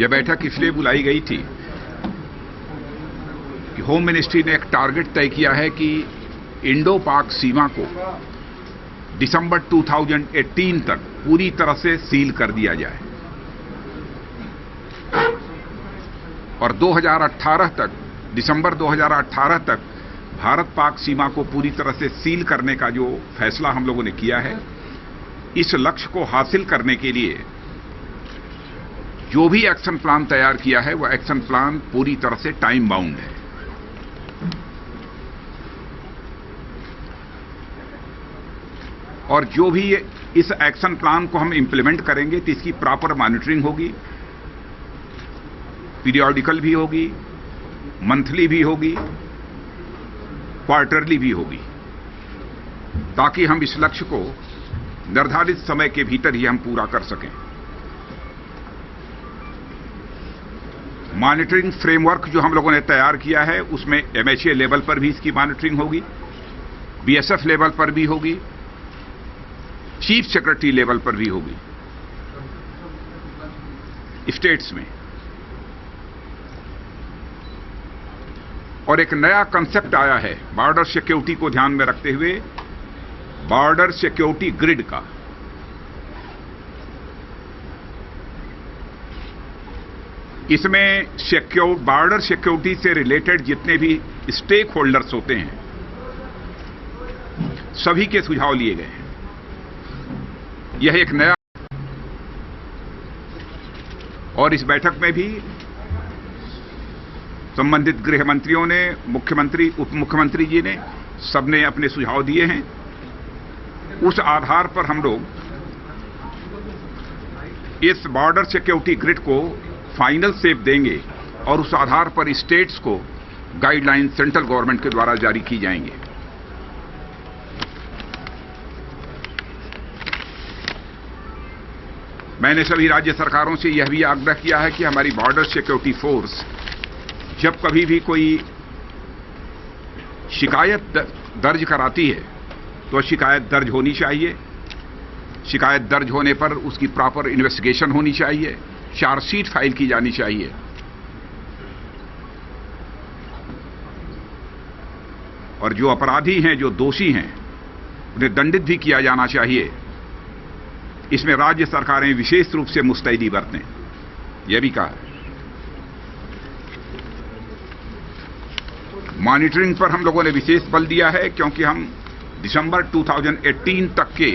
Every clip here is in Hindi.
यह बैठक इसलिए बुलाई गई थी कि होम मिनिस्ट्री ने एक टारगेट तय किया है कि इंडो पाक सीमा को दिसंबर 2018 तक पूरी तरह से सील कर दिया जाए और 2018 तक, दिसंबर 2018 तक भारत पाक सीमा को पूरी तरह से सील करने का जो फैसला हम लोगों ने किया है, इस लक्ष्य को हासिल करने के लिए जो भी एक्शन प्लान तैयार किया है वह एक्शन प्लान पूरी तरह से टाइम बाउंड है। और जो भी इस एक्शन प्लान को हम इंप्लीमेंट करेंगे तो इसकी प्रॉपर मॉनिटरिंग होगी, पीरियोडिकल भी होगी, मंथली भी होगी, क्वार्टरली भी होगी, ताकि हम इस लक्ष्य को निर्धारित समय के भीतर ही हम पूरा कर सकें। मॉनिटरिंग फ्रेमवर्क जो हम लोगों ने तैयार किया है उसमें MHA लेवल पर भी इसकी मॉनिटरिंग होगी, BSF लेवल पर भी होगी, चीफ सेक्रेटरी लेवल पर भी होगी, स्टेट्स में। और एक नया कंसेप्ट आया है बॉर्डर सिक्योरिटी को ध्यान में रखते हुए, बॉर्डर सिक्योरिटी ग्रिड का। इसमें बॉर्डर सिक्योरिटी से रिलेटेड जितने भी स्टेक होल्डर्स होते हैं सभी के सुझाव लिए गए हैं। यह एक नया, और इस बैठक में भी संबंधित गृह मंत्रियों ने, मुख्यमंत्री, उप मुख्यमंत्री जी ने, सबने अपने सुझाव दिए हैं। उस आधार पर हम लोग इस बॉर्डर सिक्योरिटी ग्रिड को फाइनल शेप देंगे और उस आधार पर स्टेट्स को गाइडलाइन सेंट्रल गवर्नमेंट के द्वारा जारी की जाएंगे। मैंने सभी राज्य सरकारों से यह भी आग्रह किया है कि हमारी बॉर्डर सिक्योरिटी फोर्स जब कभी भी कोई शिकायत दर्ज कराती है तो शिकायत दर्ज होनी चाहिए। शिकायत दर्ज होने पर उसकी प्रॉपर इन्वेस्टिगेशन होनी चाहिए, चार्जशीट फाइल की जानी चाहिए। और जो अपराधी हैं, जो दोषी हैं, उन्हें दंडित भी किया जाना चाहिए। इसमें राज्य सरकारें विशेष रूप से मुस्तैदी बरतें, यह भी कहा। मॉनिटरिंग पर हम लोगों ने विशेष बल दिया है क्योंकि हम दिसंबर 2018 तक के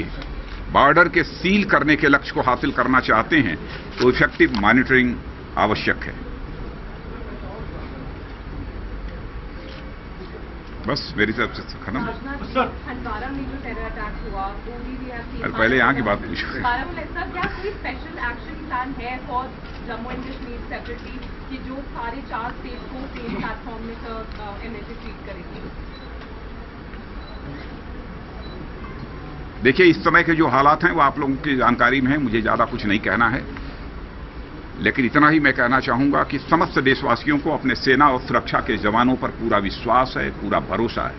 बॉर्डर के सील करने के लक्ष्य को हासिल करना चाहते हैं, तो इफेक्टिव मॉनिटरिंग आवश्यक है। बस मेरी तरफ से खत्म। हंदवाड़ा में जो टेरर अटैक हुआ, पहले यहाँ की बात पूछो। सर, क्या कोई स्पेशल एक्शन प्लान है for Jammu and Kashmir separately कि जो सारे 4 स्टेट को सेम प्लेटफॉर्म में MHA ट्रीट करेगी? देखिए, इस समय के जो हालात हैं वो आप लोगों की जानकारी में है, मुझे ज्यादा कुछ नहीं कहना है, लेकिन इतना ही मैं कहना चाहूंगा कि समस्त देशवासियों को अपने सेना और सुरक्षा के जवानों पर पूरा विश्वास है, पूरा भरोसा है।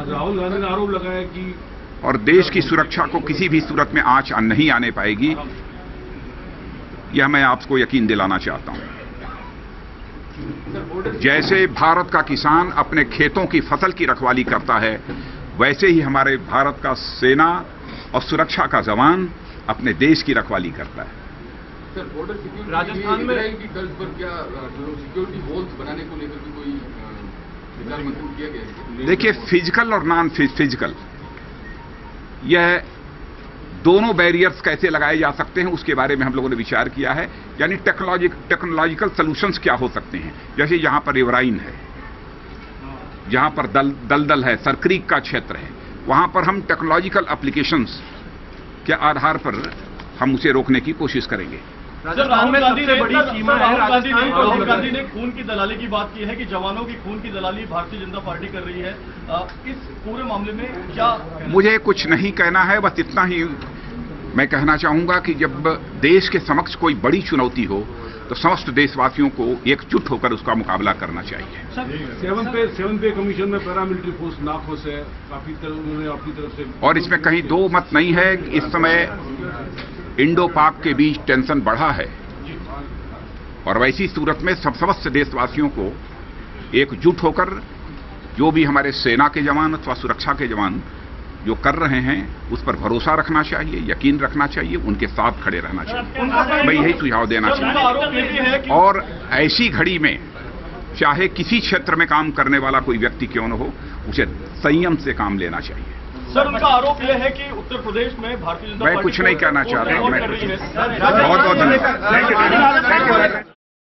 राहुल गांधी ने आरोप लगाया कि और देश की सुरक्षा को किसी भी सूरत में आंच नहीं आने पाएगी, यह मैं आपको यकीन दिलाना चाहता हूं। जैसे भारत का किसान अपने खेतों की फसल की रखवाली करता है, वैसे ही हमारे भारत का सेना और सुरक्षा का जवान अपने देश की रखवाली करता है। सर, बॉर्डर सिक्योरिटी राजस्थान में की तर्ज पर क्या सिक्योरिटी वॉल्स बनाने को लेकर कोई विचार मंथन किया गया है? देखिए, फिजिकल और नॉन फिजिकल, यह दोनों बैरियर्स कैसे लगाए जा सकते हैं उसके बारे में हम लोगों ने विचार किया है। यानी टेक्नोलॉजिकल सॉल्यूशंस क्या हो सकते हैं। जैसे यहां पर रिवराइन है, जहां पर दलदल है, सरक्रीक का क्षेत्र है, वहां पर हम टेक्नोलॉजिकल एप्लीकेशंस के आधार पर हम उसे रोकने की कोशिश करेंगे। राहुल गांधी ने बड़ी सीमा है। राहुल गांधी ने खून की दलाली की बात की है कि जवानों की खून की दलाली भारतीय जनता पार्टी कर रही है। इस पूरे मामले में क्या? मुझे कुछ नहीं कहना है, बस इतना ही मैं कहना चाहूंगा कि जब देश के समक्ष कोई बड़ी चुनौती हो तो समस्त देशवासियों को एकजुट होकर उसका मुकाबला करना चाहिए। 7 पे कमीशन में पैरामिलिट्री फोर्स नाखुश है, काफी उन्होंने अपनी तरफ से, और इसमें कहीं दो मत नहीं है। इस समय इंडो पाक के बीच टेंशन बढ़ा है और वैसी सूरत में समस्त देशवासियों को एकजुट होकर जो भी हमारे सेना के जवान अथवा सुरक्षा के जवान जो कर रहे हैं उस पर भरोसा रखना चाहिए, यकीन रखना चाहिए, उनके साथ खड़े रहना चाहिए। मैं यही सुझाव देना चाहूँगा। और ऐसी घड़ी में चाहे किसी क्षेत्र में काम करने वाला कोई व्यक्ति क्यों न हो, उसे संयम से काम लेना चाहिए। सर, उनका आरोप यह है कि उत्तर प्रदेश में भारतीय जनता पार्टी मैं कुछ नहीं कहना चाह रहा हूं। बहुत बहुत धन्यवाद।